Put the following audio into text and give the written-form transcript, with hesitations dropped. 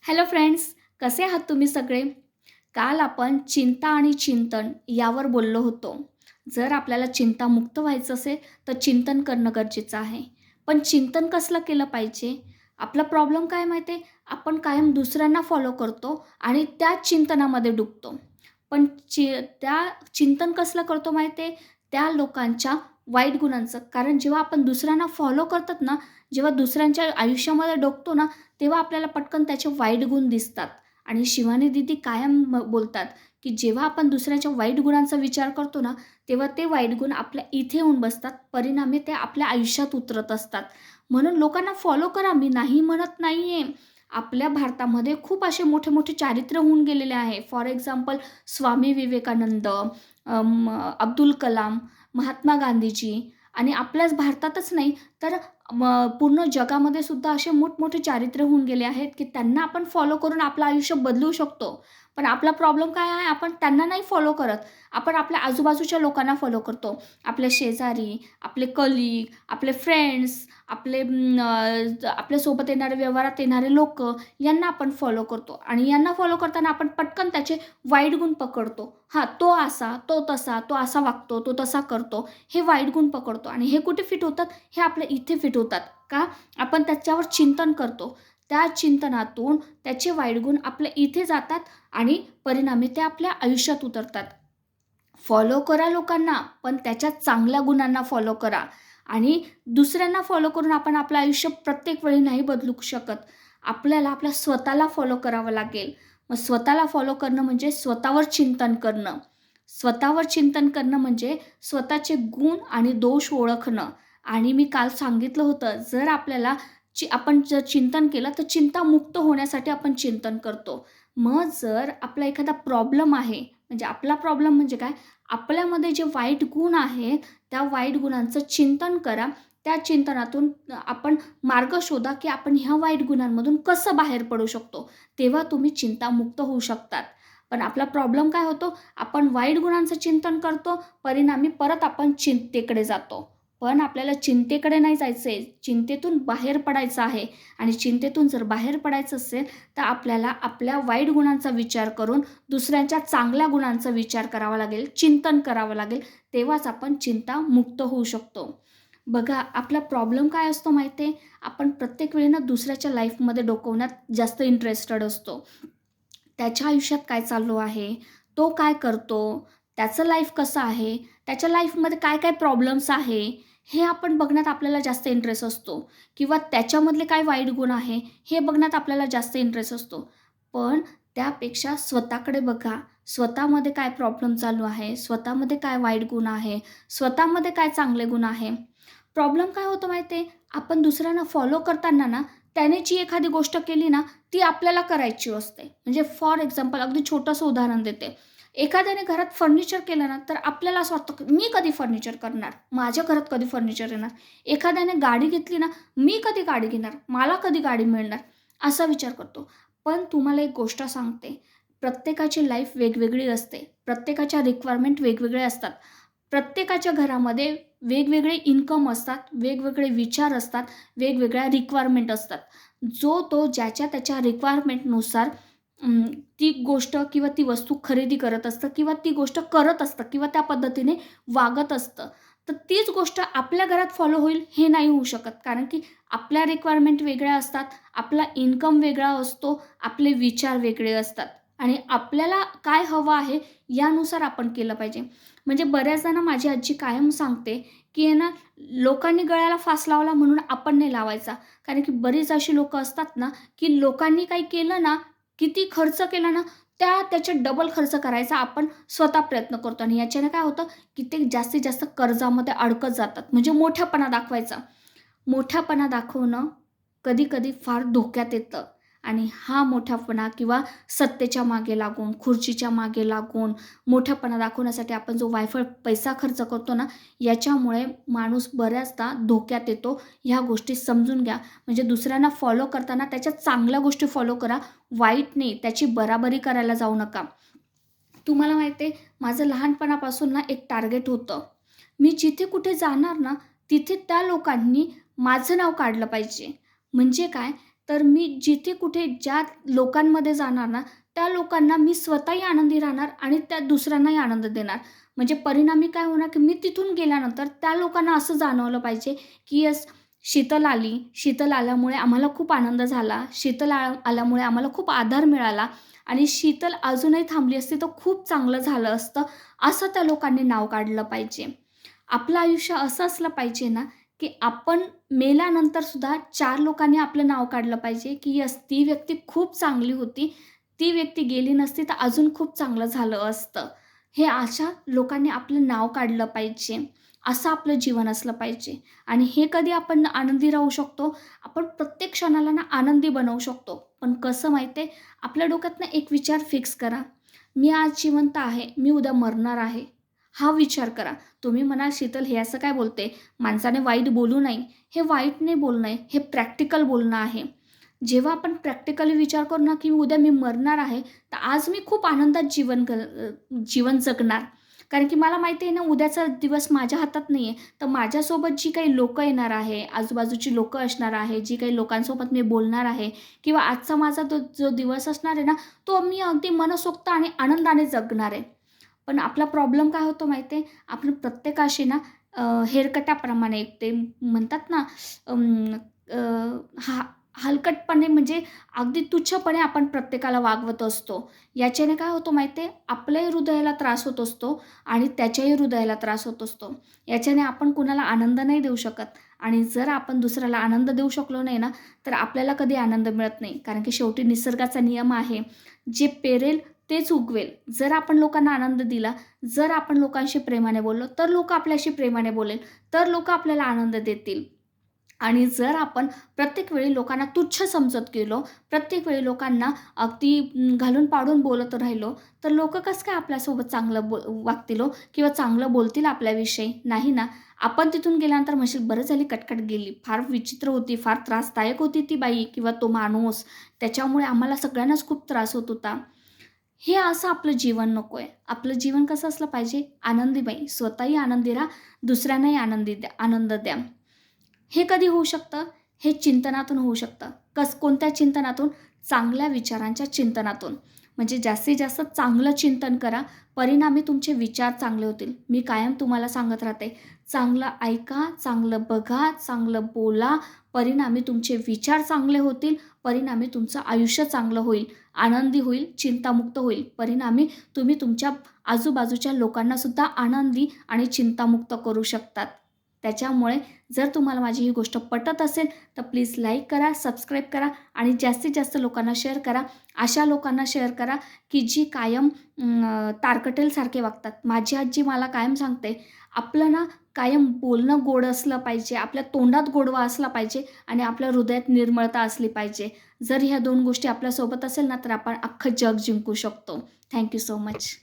Hello friends, कसे आहात तुम्ही सगळे? काल आपण चिंता आणि चिंतन यावर बोललो होतो. जर आपल्याला चिंतामुक्त व्हायचं असेल, तर चिंतन करणं गरजेचं आहे. पण चिंतन कसलं केलं पाहिजे? आपला प्रॉब्लेम काय माहिती आहे? आपण कायम दुसऱ्यांना फॉलो करतो आणि त्याच चिंतनामध्ये डुबतो. पण त्या चिंतन कसलं करतो माहिती आहे? त्या लोकांच्या वाईट गुणांचं. कारण जेव्हा आपण दुसऱ्यांना फॉलो करतात ना, जेव्हा दुसऱ्यांच्या आयुष्यामध्ये डोकतो ना, तेव्हा आपल्याला पटकन त्याचे वाईट गुण दिसतात. आणि शिवानी दीदी कायम बोलतात, की जेव्हा आपण दुसऱ्याच्या वाईट गुणांचा विचार करतो ना, तेव्हा ते वाईट गुण आपल्या इथे येऊन बसतात. परिणामी ते आपल्या आयुष्यात उतरत असतात. म्हणून लोकांना फॉलो करा, मी नाही म्हणत नाही आहे. आपल्या भारतामध्ये खूप असे मोठे-मोठे चारित्र्य होऊन गेलेले आहे. फॉर एक्झाम्पल स्वामी विवेकानंद, अब्दुल कलाम, महात्मा गांधीजी आणि आपल्याच भारतातच नाही तर पूर्ण जगामध्ये सुद्धा असे मोठमोठे चारित्र्य होऊन गेले आहेत, की त्यांना आपण फॉलो करून आपलं आयुष्य बदलू शकतो. पण आपला प्रॉब्लेम काय आहे, आपण त्यांना नाही फॉलो करत. आपण आपल्या आजूबाजूच्या लोकांना फॉलो करतो. आपले शेजारी, आपले कलीग, आपले फ्रेंड्स, आपल्यासोबत येणारे, व्यवहारात येणारे लोकं, यांना आपण फॉलो करतो आणि यांना फॉलो करताना आपण पटकन त्याचे वाईट गुण पकडतो. हां, तो असा, तो तसा, तो असा वागतो, तो तसा करतो. हे वाईट गुण पकडतो आणि हे कुठे फिट होतात? हे आपल्या इथे फिट होतात. का? आपण त्याच्यावर चिंतन करतो. त्या चिंतनातून त्याचे वाईट गुण आपल्या इथे जातात आणि परिणामी ते आपल्या आयुष्यात उतरतात. फॉलो करा लोकांना, पण त्याच्या चांगल्या गुणांना फॉलो करा आणि दुसऱ्यांना फॉलो करून आपण आपलं आयुष्य प्रत्येक वेळी नाही बदलू शकत. आपल्याला आपल्या स्वतःला फॉलो करावं लागेल. मग स्वतःला फॉलो करणं म्हणजे स्वतःवर चिंतन करणं. स्वतःवर चिंतन करणं म्हणजे स्वतःचे गुण आणि दोष ओळखणं. आणि मी काल सांगितलं होतं, जर आपल्याला आपण जर चिंतन केलं, तर चिंतामुक्त होण्यासाठी आपण चिंतन करतो. मग जर आपला एखादा प्रॉब्लेम आहे, म्हणजे आपला प्रॉब्लेम म्हणजे काय? आपल्यामध्ये जे वाईट गुण आहेत, त्या वाईट गुणांचं चिंतन करा. त्या चिंतनातून आपण मार्ग शोधा, की आपण ह्या वाईट गुणांमधून कसं बाहेर पडू शकतो. तेव्हा तुम्ही चिंतामुक्त होऊ शकतात. पण आपला प्रॉब्लेम काय होतो? आपण वाईट गुणांचं चिंतन करतो, परिणामी परत आपण चिंतेकडे जातो. पण आपल्याला चिंतेकडे नाही जायचं आहे, चिंतेतून बाहेर पडायचं आहे आणि चिंतेतून जर बाहेर पडायचं असेल, तर आपल्याला आपल्या वाईट गुणांचा विचार करून दुसऱ्यांच्या चांगल्या गुणांचा विचार करावा लागेल, चिंतन करावं लागेल. तेव्हाच आपण चिंतामुक्त होऊ शकतो. बघा, आपला प्रॉब्लेम काय असतो माहिती आहे? आपण प्रत्येक वेळी ना दुसऱ्याच्या लाईफमध्ये डोकवण्यात जास्त इंटरेस्टेड असतो. त्याच्या आयुष्यात काय चालू आहे? तो काय करतो? त्याचं लाईफ कसं आहे? त्याच्या लाईफमध्ये काय-काय प्रॉब्लेम्स आहे? हे आपण बघण्यात आपल्याला जास्त इंटरेस्ट असतो किंवा त्याच्यामधले काय वाईट गुण आहे, हे बघण्यात आपल्याला जास्त इंटरेस्ट असतो. पण त्यापेक्षा स्वतःकडे बघा. स्वतःमध्ये काय प्रॉब्लेम चालू आहे? स्वतःमध्ये काय वाईट गुण आहे? स्वतःमध्ये काय चांगले गुण आहे? प्रॉब्लेम काय होतं माहिती आहे? आपण दुसऱ्यांना फॉलो करताना ना, त्याने जी एखादी गोष्ट केली ना, ती आपल्याला करायची असते. म्हणजे फॉर एक्झाम्पल अगदी छोटंसं उदाहरण देते. एखाद्याने घरात फर्निचर केलं ना, तर आपल्याला असं वाटतं, की मी कधी फर्निचर करणार? माझ्या घरात कधी फर्निचर येणार? एखाद्याने गाडी घेतली ना, मी कधी गाडी घेणार? मला कधी गाडी मिळणार? असा विचार करतो. पण तुम्हाला एक गोष्ट सांगते, प्रत्येकाची लाईफ वेगवेगळी असते. प्रत्येकाच्या रिक्वायरमेंट वेगवेगळे असतात. प्रत्येकाच्या घरामध्ये वेगवेगळे इन्कम असतात, वेगवेगळे विचार असतात, वेगवेगळ्या रिक्वायरमेंट असतात. जो तो ज्याच्या त्याच्या रिक्वायरमेंटनुसार ती गोष्ट किंवा ती वस्तू खरेदी करत असतं किंवा ती गोष्ट करत असतं किंवा त्या पद्धतीने वागत असतं. तर तीच गोष्ट आपल्या घरात फॉलो होईल हे नाही होऊ शकत. कारण की आपल्या रिक्वायरमेंट वेगळ्या असतात, आपला इन्कम वेगळा असतो, आपले विचार वेगळे असतात आणि आपल्याला काय हवं आहे यानुसार आपण केलं पाहिजे. म्हणजे बऱ्याचदा ना माझी आजी कायम सांगते, की आहे ना, लोकांनी गळ्याला फास लावला म्हणून आपण नाही लावायचा. कारण की बरीच अशी लोकं असतात ना, की लोकांनी काही केलं ना, किती खर्च केला ना, त्याच्या डबल खर्च करायचा आपण स्वतः प्रयत्न करतो आणि याच्याने काय होतं, की ते जास्तीत जास्त कर्जामध्ये अडकत जातात. म्हणजे मोठेपणा दाखवायचा. मोठेपणा दाखवणं कधी-कधी फार धोक्यात येतं आणि हा मोठेपणा किंवा सत्तेच्या मागे लागून, खुर्चीच्या मागे लागून, मोठेपणा दाखवण्यासाठी आपण जो वायफळ पैसा खर्च करतो ना, याच्यामुळे माणूस बऱ्याचदा धोक्यात येतो. ह्या गोष्टी समजून घ्या. म्हणजे दुसऱ्यांना फॉलो करताना त्याच्या चांगल्या गोष्टी फॉलो करा, वाईट नाही. त्याची बराबरी करायला जाऊ नका. तुम्हाला माहिती आहे, माझं लहानपणापासून ना एक टार्गेट होतं. मी जिथे कुठे जाणार ना, तिथे त्या लोकांनी माझं नाव काढलं पाहिजे. म्हणजे काय? तर मी जिथे कुठे ज्या लोकांमध्ये जाणार ना, त्या लोकांना मी स्वतःही आनंदी राहणार आणि त्या दुसऱ्यांनाही आनंद देणार. म्हणजे परिणामी काय होणार, की मी तिथून गेल्यानंतर त्या लोकांना असं जाणवलं पाहिजे, की येस शीतल आली. शीतल आल्यामुळे आम्हाला खूप आनंद झाला. शीतल आल्यामुळे आम्हाला खूप आधार मिळाला आणि शीतल अजूनही थांबली असती तर खूप चांगलं झालं असतं, असं त्या लोकांनी नाव काढलं पाहिजे. आपलं आयुष्य असं असलं पाहिजे ना, की आपण मेल्यानंतरसुद्धा 4 लोकांनी आपलं नाव काढलं पाहिजे, की यस ती व्यक्ती खूप चांगली होती. ती व्यक्ती गेली नसती तर अजून खूप चांगलं झालं असतं. हे अशा लोकांनी आपलं नाव काढलं पाहिजे. असं आपलं जीवन असलं पाहिजे आणि हे कधी आपण आनंदी राहू शकतो, आपण प्रत्येक क्षणाला ना आनंदी बनवू शकतो. पण कसं माहिती आहे, आपल्या डोक्यात ना एक विचार फिक्स करा. मी आज जिवंत आहे, मी उद्या मरणार आहे. हा विचार करा. तुम्ही म्हणाल, "शीतल हे असं काय बोलते? माणसाने वाईट बोलू नये." हे वाईट नाही बोलणं आहे, हे प्रॅक्टिकल बोलणं आहे. जेव्हा आपण प्रॅक्टिकली विचार करू ना, की उद्या मी मरणार आहे, तर आज मी खूप आनंदात जीवन जगणार. कारण की मला माहिती आहे ना, उद्याचा दिवस माझ्या हातात नाही आहे. तर माझ्यासोबत जी काही लोकं येणार आहे, आजूबाजूची लोकं असणार आहे, जी काही लोकांसोबत मी बोलणार आहे किंवा आजचा माझा जो दिवस असणार आहे ना, तो मी अगदी मनसोक्त आणि आनंदाने जगणार आहे. पण आपला प्रॉब्लेम काय होतो माहिती आहे? आपण प्रत्येकाशी ना हेरकटाप्रमाणे ते म्हणतात ना अं, अ, हा हलकटपणे म्हणजे अगदी तुच्छपणे आपण प्रत्येकाला वागवत असतो. याच्याने काय होतं माहिती आहे? आपल्याही हृदयाला त्रास होत असतो आणि त्याच्याही हृदयाला त्रास होत असतो. याच्याने आपण कुणाला आनंद नाही देऊ शकत आणि जर आपण दुसऱ्याला आनंद देऊ शकलो नाही ना, तर आपल्याला कधी आनंद मिळत नाही. कारण की शेवटी निसर्गाचा नियम आहे, जे पेरेल तेच उगवेल. जर आपण लोकांना आनंद दिला, जर आपण लोकांशी प्रेमाने बोललो, तर लोकं आपल्याशी प्रेमाने बोलेल, तर लोकं आपल्याला आनंद देतील. आणि जर आपण प्रत्येक वेळी लोकांना तुच्छ समजत गेलो, प्रत्येक वेळी लोकांना अगदी घालून पाडून बोलत राहिलो, तर लोकं कसं काय आपल्यासोबत चांगलं वागतील हो किंवा चांगलं बोलतील आपल्याविषयी? नाही ना. आपण तिथून गेल्यानंतर म्हणशील, "बरं झाली कटकट गेली. फार विचित्र होती, फार त्रासदायक होती ती बाई किंवा तो माणूस. त्याच्यामुळे आम्हाला सगळ्यांनाच खूप त्रास होत होता." हे असं आपलं जीवन नको आहे. आपलं जीवन कसं असलं पाहिजे? आनंदीमय. स्वतःही आनंदी राहा, दुसऱ्यांनाही आनंद द्या. हे कधी होऊ शकतं? हे चिंतनातून होऊ शकतं. कोणत्या चिंतनातून? चांगल्या विचारांच्या चिंतनातून. म्हणजे जास्तीत जास्त चांगलं चिंतन करा, परिणामी तुमचे विचार चांगले होतील. मी कायम तुम्हाला सांगत राहते, चांगलं ऐका, चांगलं बघा, चांगलं बोला, परिणामी तुमचे विचार चांगले होतील, परिणामी तुमचं आयुष्य चांगलं होईल, आनंदी होईल, चिंतामुक्त होईल. परिणामी तुम्ही तुमच्या आजूबाजूच्या लोकांनासुद्धा आनंदी आणि चिंतामुक्त करू शकतात. त्याच्यामुळे जर तुम्हाला माझी ही गोष्ट पटत असेल तर प्लीज लाईक करा, सबस्क्राईब करा आणि जास्तीत जास्त लोकांना शेअर करा. अशा लोकांना शेअर करा की जी कायम तारकटेलसारखे वागतात. माझी आजी मला कायम सांगते, आपलं ना कायम बोलणं गोड असलं पाहिजे, आपल्या तोंडात गोडवा असला पाहिजे आणि आपल्या हृदयात निर्मळता असली पाहिजे. जर ह्या 2 गोष्टी आपल्यासोबत असेल ना, तर आपण अख्खं जग जिंकू शकतो. Thank so much.